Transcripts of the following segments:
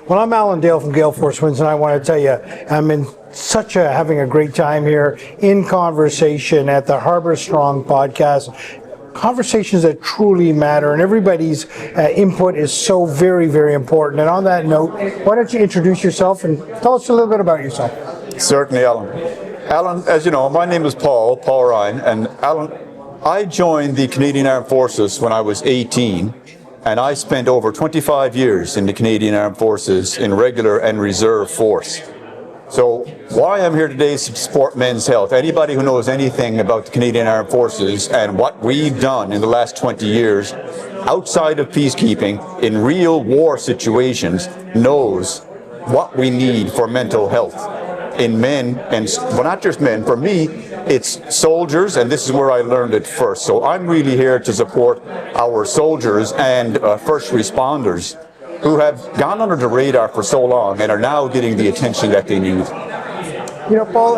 Well, I'm Alan Dale from Gale Force Winds, and I want to tell you, I'm in having a great time here in conversation at the Harbour Strong podcast. Conversations that truly matter, and everybody's input is so very, very important. And on that note, why don't you introduce yourself and tell us a little bit about yourself? Certainly, Alan. Alan, as you know, my name is Paul Ryan, and Alan, I joined the Canadian Armed Forces when I was 18, and I spent over 25 years in the Canadian Armed Forces in regular and reserve force. So why I'm here today is to support men's health. Anybody who knows anything about the Canadian Armed Forces and what we've done in the last 20 years outside of peacekeeping in real war situations knows what we need for mental health in men, and well, not just men. For me, it's soldiers, and this is where I learned it first. So I'm really here to support our soldiers and first responders who have gone under the radar for so long and are now getting the attention that they need. You know, Paul,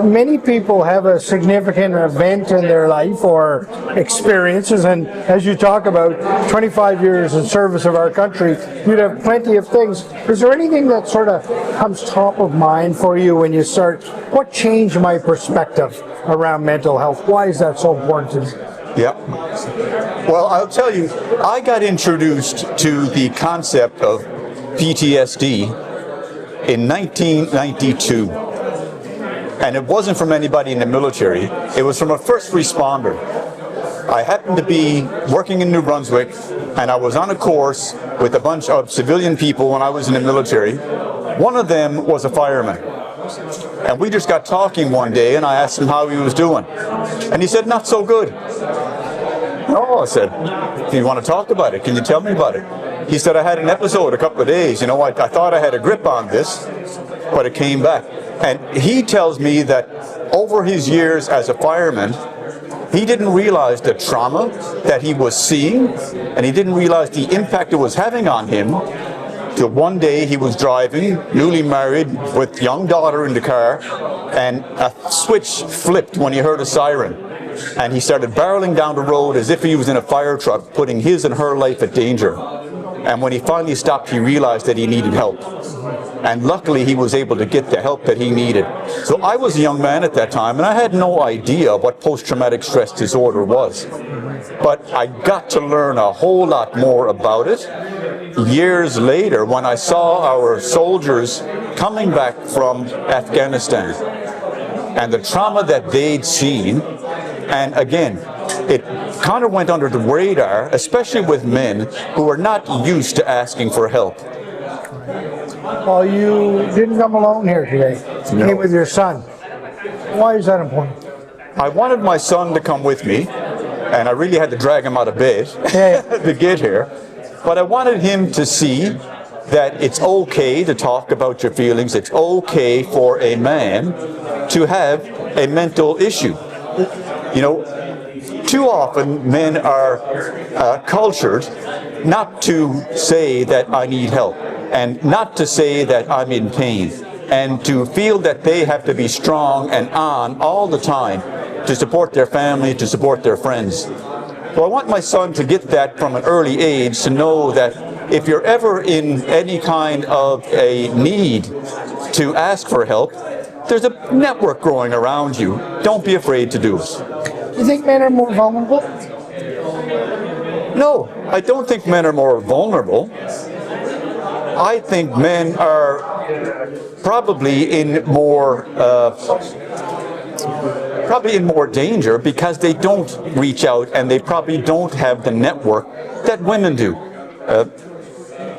many people have a significant event in their life or experiences, and as you talk about 25 years in service of our country, you'd have plenty of things. Is there anything that sort of comes top of mind for you when you start, what changed my perspective around mental health? Why is that so important to you? Yeah. Well, I'll tell you, I got introduced to the concept of PTSD in 1992. And it wasn't from anybody in the military. It was from a first responder. I happened to be working in New Brunswick, and I was on a course with a bunch of civilian people when I was in the military. One of them was a fireman. And we just got talking one day, and I asked him how he was doing. And he said, not so good. Oh, I said, do you want to talk about it? Can you tell me about it? He said, I had an episode a couple of days. You know, I thought I had a grip on this, but it came back. And he tells me that over his years as a fireman, he didn't realize the trauma that he was seeing, and he didn't realize the impact it was having on him, till one day he was driving, newly married, with young daughter in the car, and a switch flipped when he heard a siren. And he started barreling down the road as if he was in a fire truck, putting his and her life at danger. And when he finally stopped, he realized that he needed help. And luckily, he was able to get the help that he needed. So I was a young man at that time, and I had no idea what post-traumatic stress disorder was. But I got to learn a whole lot more about it years later when I saw our soldiers coming back from Afghanistan and the trauma that they'd seen. And again, it kind of went under the radar, especially with men who are not used to asking for help. Well, you didn't come alone here today. You came with your son. Why is that important? I wanted my son to come with me, and I really had to drag him out of bed to get here. But I wanted him to see that it's okay to talk about your feelings. It's okay for a man to have a mental issue. You know, too often men are cultured not to say that I need help, and not to say that I'm in pain, and to feel that they have to be strong and on all the time to support their family, to support their friends. So I want my son to get that from an early age, to know that if you're ever in any kind of a need to ask for help, there's a network growing around you. Don't be afraid to do it. Do you think men are more vulnerable? No, I don't think men are more vulnerable. I think men are probably in more danger because they don't reach out, and they probably don't have the network that women do.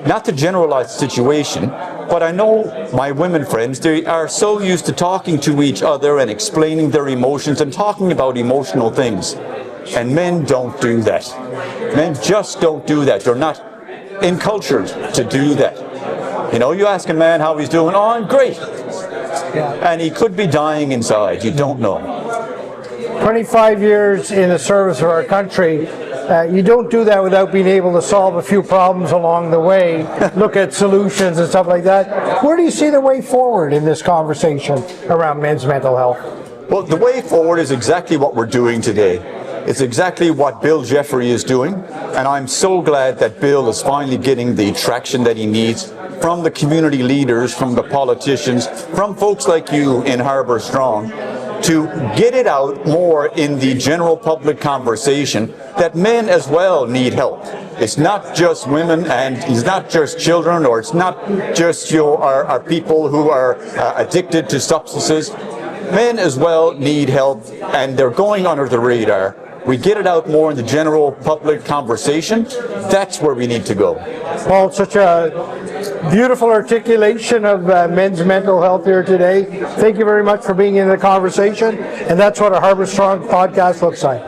Not to generalize the situation, but I know my women friends, they are so used to talking to each other and explaining their emotions and talking about emotional things. And men don't do that. Men just don't do that. They're not encultured to do that. You know, you ask a man how he's doing, oh, I'm great. And he could be dying inside, you don't know. 25 years in the service of our country, you don't do that without being able to solve a few problems along the way, look at solutions and stuff like that. Where do you see the way forward in this conversation around men's mental health? Well, the way forward is exactly what we're doing today. It's exactly what Bill Jeffrey is doing, and I'm so glad that Bill is finally getting the traction that he needs from the community leaders, from the politicians, from folks like you in Harbour Strong, to get it out more in the general public conversation that men as well need help. It's not just women, and it's not just children, or it's not just our people who are addicted to substances. Men as well need help, and they're going under the radar. We get it out more in the general public conversation. That's where we need to go. Paul, such a beautiful articulation of men's mental health here today. Thank you very much for being in the conversation, and that's what a Harbour Strong podcast looks like.